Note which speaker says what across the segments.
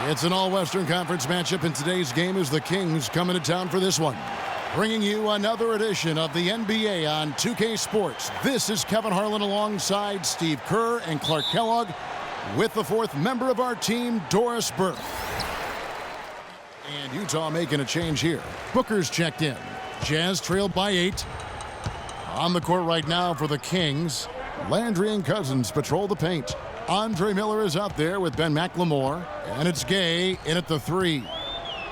Speaker 1: It's an all-Western Conference matchup, and today's game is the Kings coming to town for this one. Bringing you another edition of the NBA on 2K Sports. This is Kevin Harlan alongside Steve Kerr and Clark Kellogg with the fourth member of our team, Doris Burke. And Utah making a change here. Booker's checked in. Jazz trailed by 8. On the court right now for the Kings, Landry and Cousins patrol the paint. Andre Miller is out there with Ben McLemore. And it's Gay in at the 3.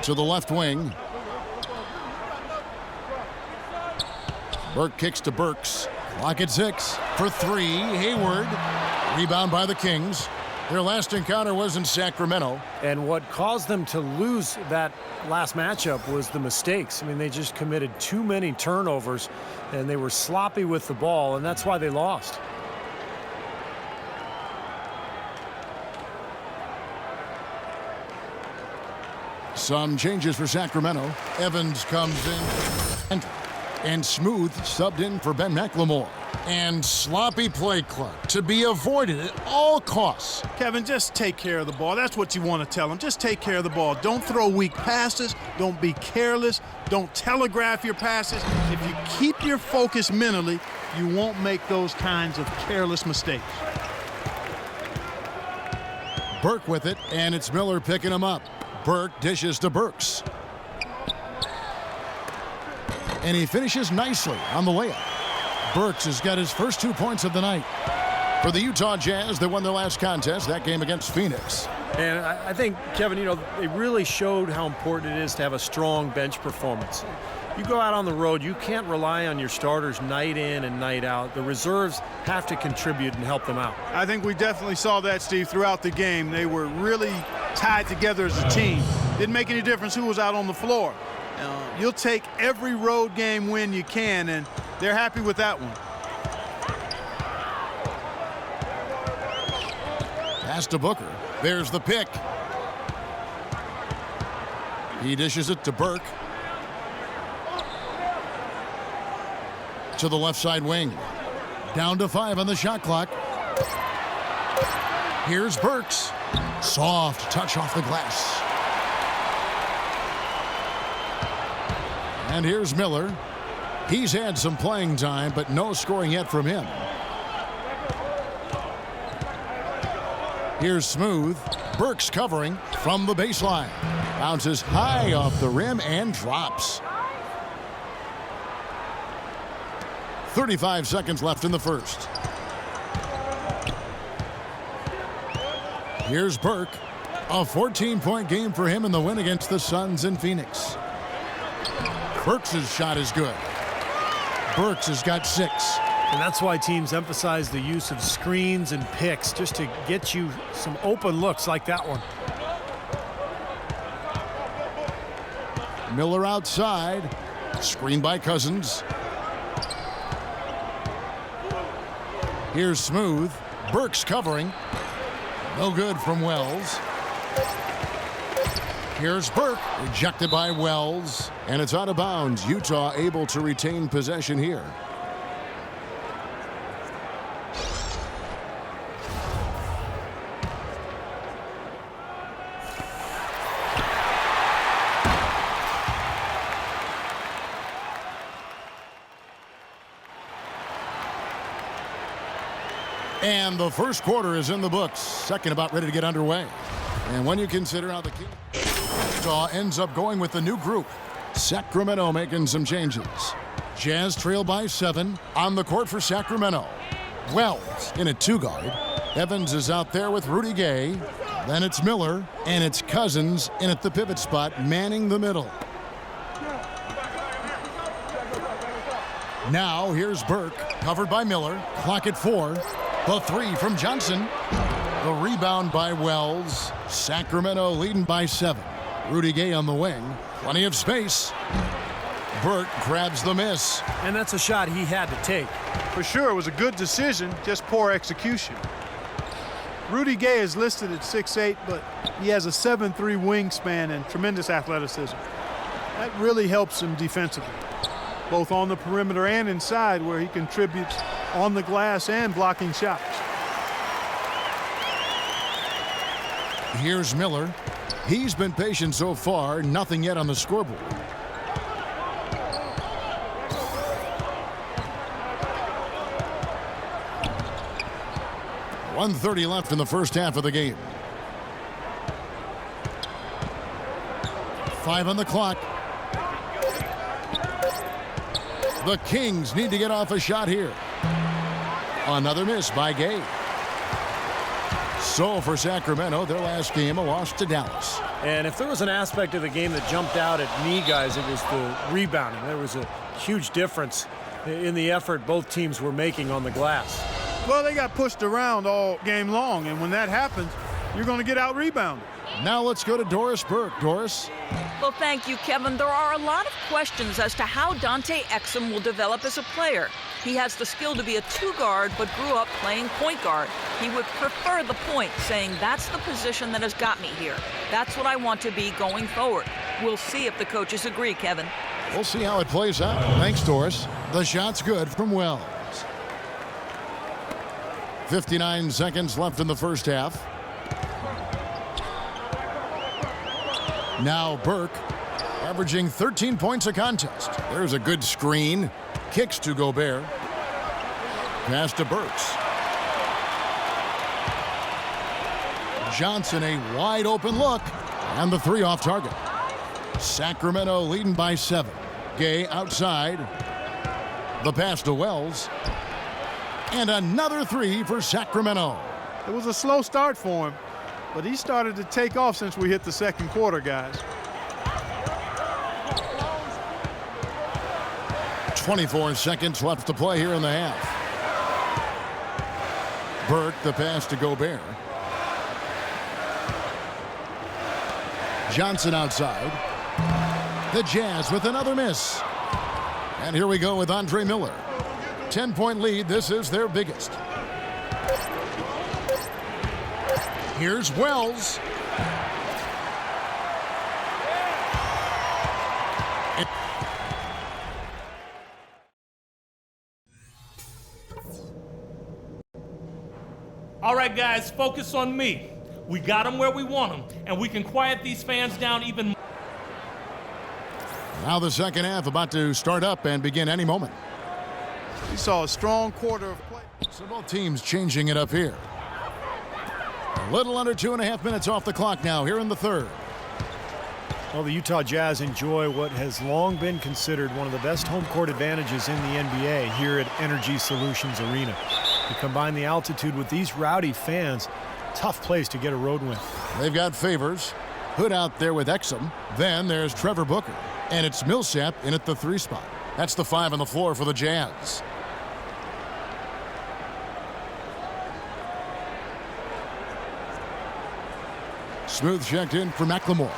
Speaker 1: To the left wing. Burke kicks to Burks. Clock at 6 for 3. Hayward. Rebound by the Kings. Their last encounter was in Sacramento.
Speaker 2: And what caused them to lose that last matchup was the mistakes. I mean, they just committed too many turnovers, and they were sloppy with the ball, and that's why they lost.
Speaker 1: Some changes for Sacramento. Evans comes in. And Smooth subbed in for Ben McLemore. And sloppy play, Clark, to be avoided at all costs.
Speaker 3: Kevin, just take care of the ball. That's what you want to tell him. Just take care of the ball. Don't throw weak passes. Don't be careless. Don't telegraph your passes. If you keep your focus mentally, you won't make those kinds of careless mistakes.
Speaker 1: Burke with it, and it's Miller picking him up. Burke dishes to Burks. And he finishes nicely on the layup. Burks has got his first 2 points of the night. For the Utah Jazz, they won their last contest, that game against Phoenix.
Speaker 2: And I think, Kevin, you know, they really showed how important it is to have a strong bench performance. You go out on the road, you can't rely on your starters night in and night out. The reserves have to contribute and help them out.
Speaker 3: I think we definitely saw that, Steve, throughout the game. They were really tied together as a team. Didn't make any difference who was out on the floor. You'll take every road game win you can, and they're happy with that one.
Speaker 1: Pass to Booker. There's the pick. He dishes it to Burke. To the left side wing. Down to 5 on the shot clock. Here's Burks. Soft touch off the glass. And here's Miller. He's had some playing time, but no scoring yet from him. Here's Smooth. Burks covering from the baseline. Bounces high off the rim and drops. 35 seconds left in the first. Here's Burke. A 14-point game for him in the win against the Suns in Phoenix. Burks' shot is good. Burks has got 6.
Speaker 2: And that's why teams emphasize the use of screens and picks, just to get you some open looks like that one.
Speaker 1: Miller outside. Screen by Cousins. Here's Smooth. Burks covering. No good from Wells. Here's Burke, rejected by Wells, and it's out of bounds. Utah able to retain possession here. And the first quarter is in the books. Second about ready to get underway. And when you consider how the Kings, Utah ends up going with the new group. Sacramento making some changes. Jazz trail by 7 on the court for Sacramento. Wells in a 2-guard. Evans is out there with Rudy Gay. Then it's Miller, and it's Cousins in at the pivot spot, manning the middle. Now here's Burke, covered by Miller. Clock at 4. The 3 from Johnson. The rebound by Wells. Sacramento leading by 7. Rudy Gay on the wing. Plenty of space. Burke grabs the miss.
Speaker 2: And that's a shot he had to take.
Speaker 3: For sure, it was a good decision, just poor execution. Rudy Gay is listed at 6'8", but he has a 7'3" wingspan and tremendous athleticism. That really helps him defensively, both on the perimeter and inside, where he contributes on the glass and blocking shots.
Speaker 1: Here's Miller. He's been patient so far, nothing yet on the scoreboard. .130 left in the first half of the game. 5 on the clock. The Kings need to get off a shot here. Another miss by Gay. So for Sacramento, their last game, a loss to Dallas.
Speaker 2: And if there was an aspect of the game that jumped out at me, guys, it was the rebounding. There was a huge difference in the effort both teams were making on the glass.
Speaker 3: Well, they got pushed around all game long, and when that happens, you're going to get out-rebounded.
Speaker 1: Now let's go to Doris Burke. Doris?
Speaker 4: Well, thank you, Kevin. There are a lot of questions as to how Dante Exum will develop as a player. He has the skill to be a two-guard, but grew up playing point guard. He would prefer the point, saying that's the position that has got me here. That's what I want to be going forward. We'll see if the coaches agree, Kevin.
Speaker 1: We'll see how it plays out. Thanks, Doris. The shot's good from Wells. 59 seconds left in the first half. Now Burke, averaging 13 points a contest. There's a good screen. Kicks to Gobert. Pass to Burks. Johnson, a wide open look. And the three off target. Sacramento leading by 7. Gay outside. The pass to Wells. And another three for Sacramento.
Speaker 3: It was a slow start for him, but he started to take off since we hit the second quarter, guys.
Speaker 1: 24 seconds left to play here in the half. Burke, the pass to Gobert. Johnson outside. The Jazz with another miss. And here we go with Andre Miller. 10-point lead. This is their biggest. Here's Wells.
Speaker 5: All right, guys, focus on me. We got them where we want them, and we can quiet these fans down even more.
Speaker 1: Now the second half about to start up and begin any moment.
Speaker 3: We saw a strong quarter of play.
Speaker 1: So both teams changing it up here. A little under 2.5 minutes off the clock now here in the third.
Speaker 2: Well, the Utah Jazz enjoy what has long been considered one of the best home court advantages in the NBA here at Energy Solutions Arena. You combine the altitude with these rowdy fans, tough place to get a road win.
Speaker 1: They've got Favors, Hood out there with Exum. Then there's Trevor Booker, and it's Millsap in at the 3 spot. That's the 5 on the floor for the Jazz. Smooth checked in for McLemore.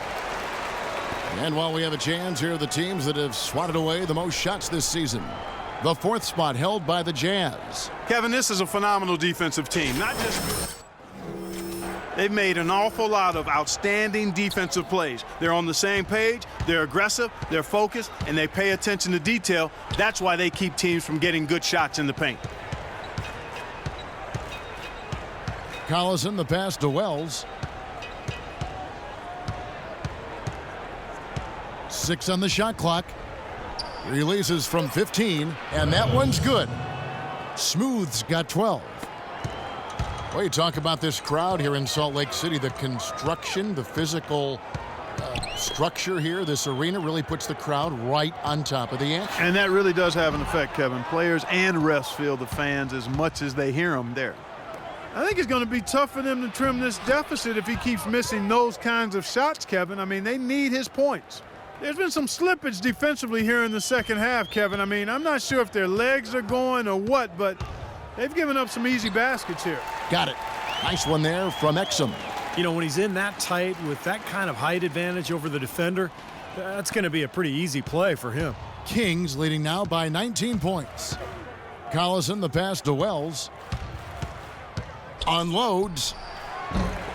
Speaker 1: And while we have a chance, here are the teams that have swatted away the most shots this season. The 4th spot held by the Jazz.
Speaker 3: Kevin, this is a phenomenal defensive team. Not just they've made an awful lot of outstanding defensive plays. They're on the same page, they're aggressive, they're focused, and they pay attention to detail. That's why they keep teams from getting good shots in the paint.
Speaker 1: Collison, the pass to Wells. 6 on the shot clock. Releases from 15, and that one's good. Smooth's got 12. Well, you talk about this crowd here in Salt Lake City, the construction, the physical structure here, this arena really puts the crowd right on top of the action.
Speaker 3: And that really does have an effect, Kevin. Players and refs feel the fans as much as they hear them there. I think it's going to be tough for them to trim this deficit if he keeps missing those kinds of shots, Kevin. I mean, they need his points. There's been some slippage defensively here in the second half, Kevin. I mean, I'm not sure if their legs are going or what, but they've given up some easy baskets here.
Speaker 1: Got it. Nice one there from Exum.
Speaker 2: You know, when he's in that tight with that kind of height advantage over the defender, that's going to be a pretty easy play for him.
Speaker 1: Kings leading now by 19 points. Collison, the pass to Wells. Unloads.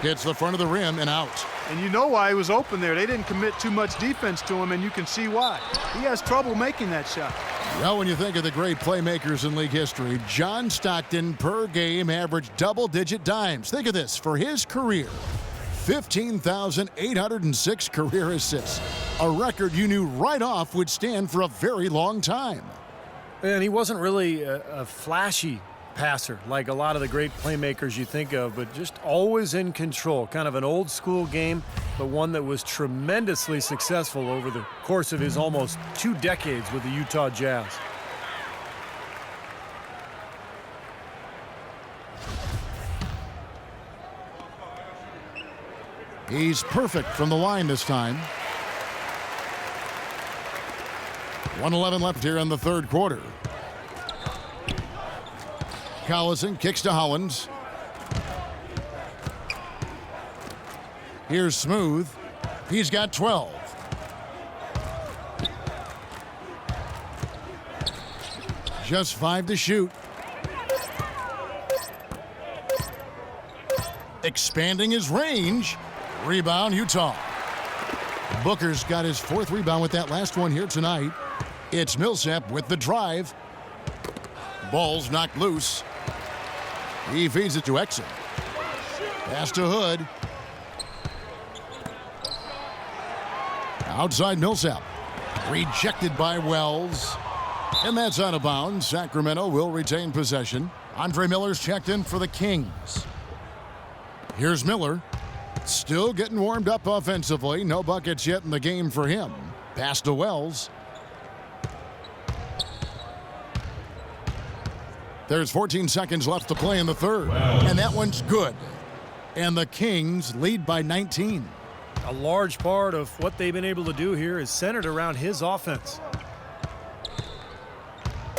Speaker 1: Hits the front of the rim and out.
Speaker 3: And you know why he was open there. They didn't commit too much defense to him, and you can see why. He has trouble making that shot.
Speaker 1: Well, when you think of the great playmakers in league history, John Stockton per game averaged double-digit dimes. Think of this. For his career, 15,806 career assists, a record you knew right off would stand for a very long time.
Speaker 2: And he wasn't really a flashy passer like a lot of the great playmakers you think of, but just always in control. Kind of an old school game, but one that was tremendously successful over the course of his almost 2 decades with the Utah Jazz.
Speaker 1: He's perfect from the line this time. 1:11 left here in the third quarter. Collison kicks to Howlands. Here's Smooth. He's got 12. Just 5 to shoot. Expanding his range. Rebound, Utah. Booker's got his 4th rebound with that last one here tonight. It's Millsap with the drive. Ball's knocked loose. He feeds it to Exum. Pass to Hood. Outside Millsap. Rejected by Wells. And that's out of bounds. Sacramento will retain possession. Andre Miller's checked in for the Kings. Here's Miller. Still getting warmed up offensively. No buckets yet in the game for him. Pass to Wells. There's 14 seconds left to play in the third. And that one's good. And the Kings lead by 19.
Speaker 2: A large part of what they've been able to do here is centered around his offense.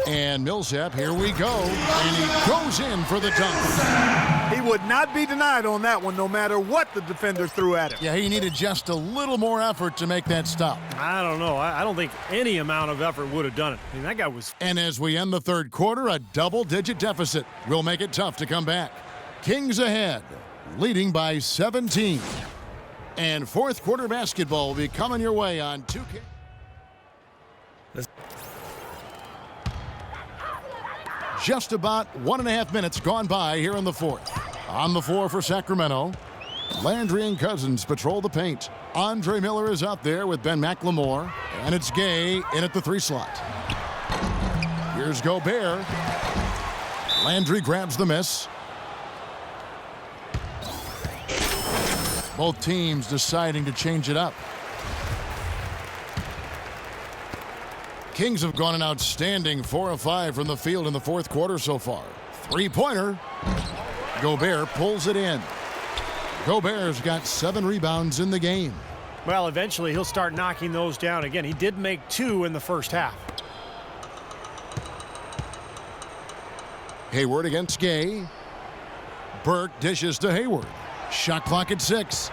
Speaker 1: And Millsap, here we go. And he goes in for the dunk.
Speaker 3: He would not be denied on that one, no matter what the defender threw at him.
Speaker 1: Yeah, he needed just a little more effort to make that stop.
Speaker 2: I don't know. I don't think any amount of effort would have done it. I mean, that guy was...
Speaker 1: And as we end the third quarter, a double-digit deficit will make it tough to come back. Kings ahead, leading by 17. And fourth quarter basketball will be coming your way on 2K. Just about 1.5 minutes gone by here in the fourth. On the floor for Sacramento, Landry and Cousins patrol the paint. Andre Miller is out there with Ben McLemore. And it's Gay in at the 3 slot. Here's Gobert. Landry grabs the miss. Both teams deciding to change it up. Kings have gone an outstanding 4 of 5 from the field in the fourth quarter so far. 3-pointer. Gobert pulls it in. Gobert's got 7 rebounds in the game.
Speaker 2: Well, eventually he'll start knocking those down again. He did make 2 in the first half.
Speaker 1: Hayward against Gay. Burke dishes to Hayward. Shot clock at 6.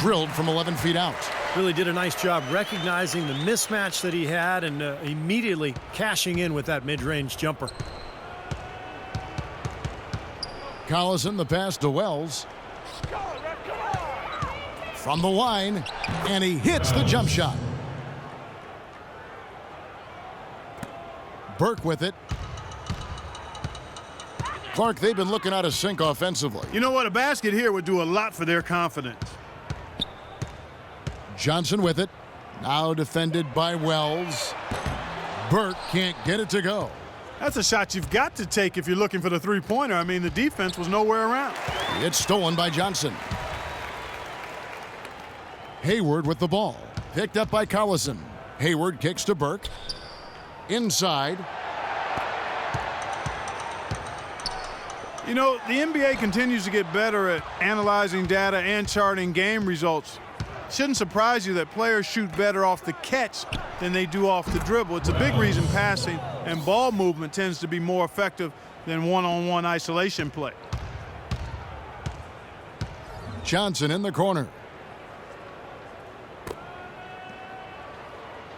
Speaker 1: Drilled from 11 feet out.
Speaker 2: Really did a nice job recognizing the mismatch that he had and immediately cashing in with that mid-range jumper.
Speaker 1: Collison, the pass to Wells. From the line, and he hits the jump shot. Burke with it. Clark, they've been looking out of sync offensively.
Speaker 3: You know what? A basket here would do a lot for their confidence.
Speaker 1: Johnson with it. Now defended by Wells. Burke can't get it to go.
Speaker 3: That's a shot you've got to take if you're looking for the 3-pointer. I mean, the defense was nowhere around.
Speaker 1: It's stolen by Johnson. Hayward with the ball. Picked up by Collison. Hayward kicks to Burke. Inside.
Speaker 3: You know, the NBA continues to get better at analyzing data and charting game results. Shouldn't surprise you that players shoot better off the catch than they do off the dribble. It's a big reason passing and ball movement tends to be more effective than one-on-one isolation play.
Speaker 1: Johnson in the corner.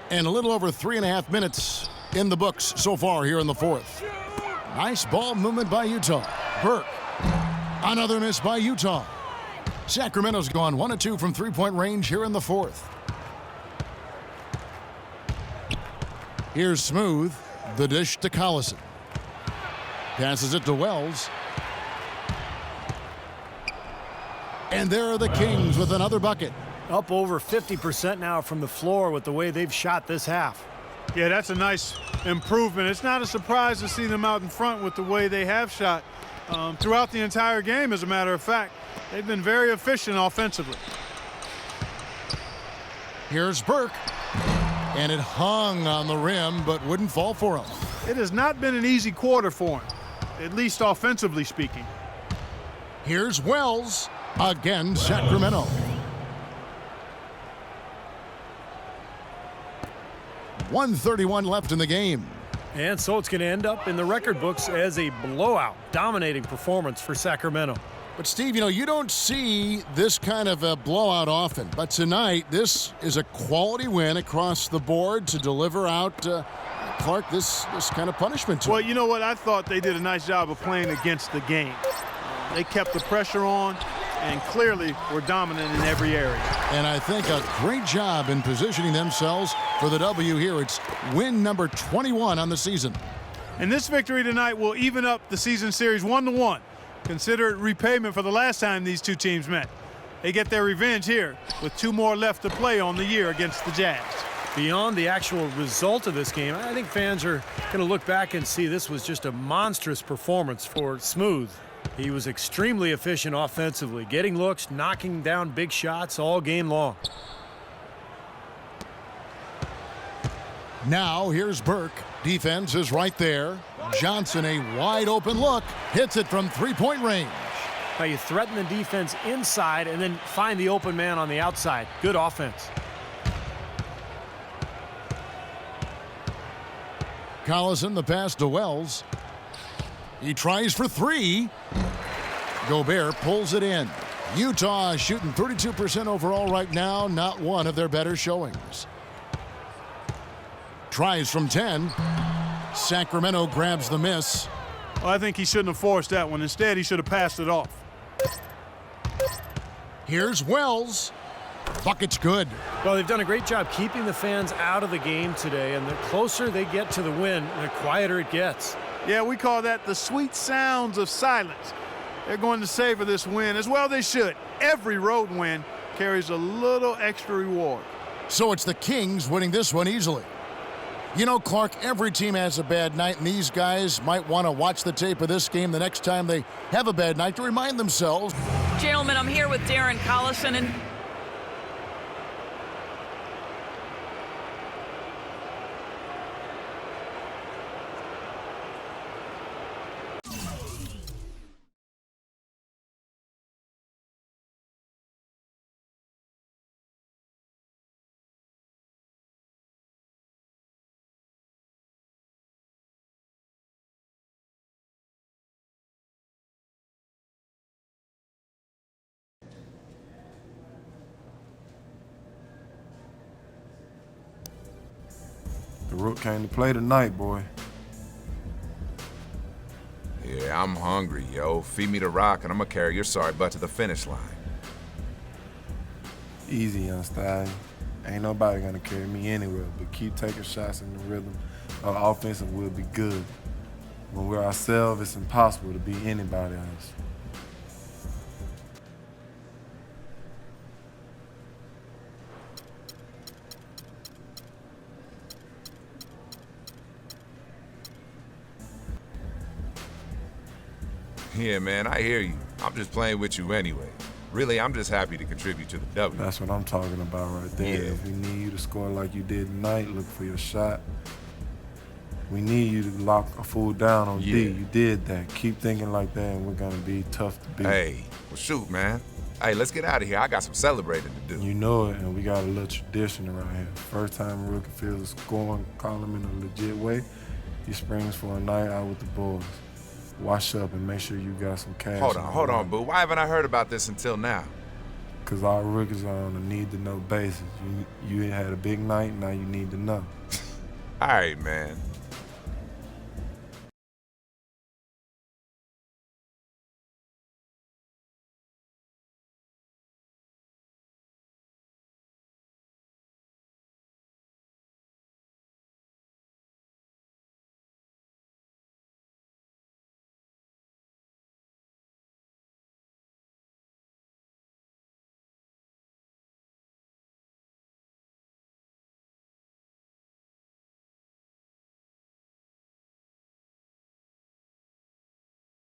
Speaker 1: And a little over 3.5 minutes in the books so far here in the fourth. Nice ball movement by Utah. Burke. Another miss by Utah. Sacramento's gone 1 of 2 from 3-point range here in the fourth. Here's Smooth. The dish to Collison. Passes it to Wells. And there are the Kings with another bucket.
Speaker 2: Up over 50% now from the floor with the way they've shot this half.
Speaker 3: Yeah, that's a nice improvement. It's not a surprise to see them out in front with the way they have shot throughout the entire game, as a matter of fact. They've been very efficient offensively.
Speaker 1: Here's Burke. And it hung on the rim, but wouldn't fall for him.
Speaker 3: It has not been an easy quarter for him, at least offensively speaking.
Speaker 1: Here's Wells. Again, Sacramento. .131 left in the game.
Speaker 2: And so it's going to end up in the record books as a blowout, dominating performance for Sacramento.
Speaker 1: But, Steve, you don't see this kind of a blowout often. But tonight, this is a quality win across the board to deliver out, Clark, this kind of punishment to
Speaker 3: Well,
Speaker 1: him.
Speaker 3: you know what? I thought they did a nice job of playing against the game. They kept the pressure on and clearly were dominant in every area.
Speaker 1: And I think a great job in positioning themselves for the W here. It's win number 21 on the season.
Speaker 3: And this victory tonight will even up the season series 1-1. Consider it repayment for the last time these two teams met. They get their revenge here with 2 more left to play on the year against the Jazz.
Speaker 2: Beyond the actual result of this game, I think fans are going to look back and see this was just a monstrous performance for Smooth. He was extremely efficient offensively, getting looks, knocking down big shots all game long.
Speaker 1: Now here's Burke. Defense is right there. Johnson, a wide open look, hits it from three-point range.
Speaker 2: Now you threaten the defense inside and then find the open man on the outside. Good offense.
Speaker 1: Collison, the pass to Wells. He tries for 3. Gobert pulls it in. Utah shooting 32% overall right now, not one of their better showings. Tries from 10. Sacramento grabs the miss.
Speaker 3: Well, I think he shouldn't have forced that one. Instead, he should have passed it off.
Speaker 1: Here's Wells. Bucket's good.
Speaker 2: Well, they've done a great job keeping the fans out of the game today, and the closer they get to the win, the quieter it gets.
Speaker 3: Yeah, we call that the sweet sounds of silence. They're going to savor this win, as well they should. Every road win carries a little extra reward.
Speaker 1: So it's the Kings winning this one easily. Clark, every team has a bad night, and these guys might want to watch the tape of this game the next time they have a bad night to remind themselves.
Speaker 4: Gentlemen, I'm here with Darren Collison, and
Speaker 6: The Rook came to play tonight, boy.
Speaker 7: Yeah, I'm hungry, yo. Feed me the rock, and I'm gonna carry your sorry butt to the finish line.
Speaker 6: Easy, young stallion. Ain't nobody gonna carry me anywhere, but keep taking shots in the rhythm of offense and we'll be good. When we're ourselves, it's impossible to be anybody else.
Speaker 7: Yeah, man, I hear you. I'm just playing with you anyway. Really, I'm just happy to contribute to the W.
Speaker 6: That's what I'm talking about right there.
Speaker 7: Yeah.
Speaker 6: If we need you to score like you did tonight, look for your shot. We need you to lock a fool down on D. You did that. Keep thinking like that, and we're going to be tough to beat.
Speaker 7: Hey, well, shoot, man. Hey, let's get out of here. I got some celebrating to do.
Speaker 6: You know it, and we got a little tradition around here. First time a rookie feels a scoring column in a legit way, he springs for a night out with the boys. Wash up and make sure you got some cash.
Speaker 7: Hold on, boo. Why haven't I heard about this until now?
Speaker 6: Because our rookies are on a need-to-know basis. You had a big night, now you need to know.
Speaker 7: All right, man.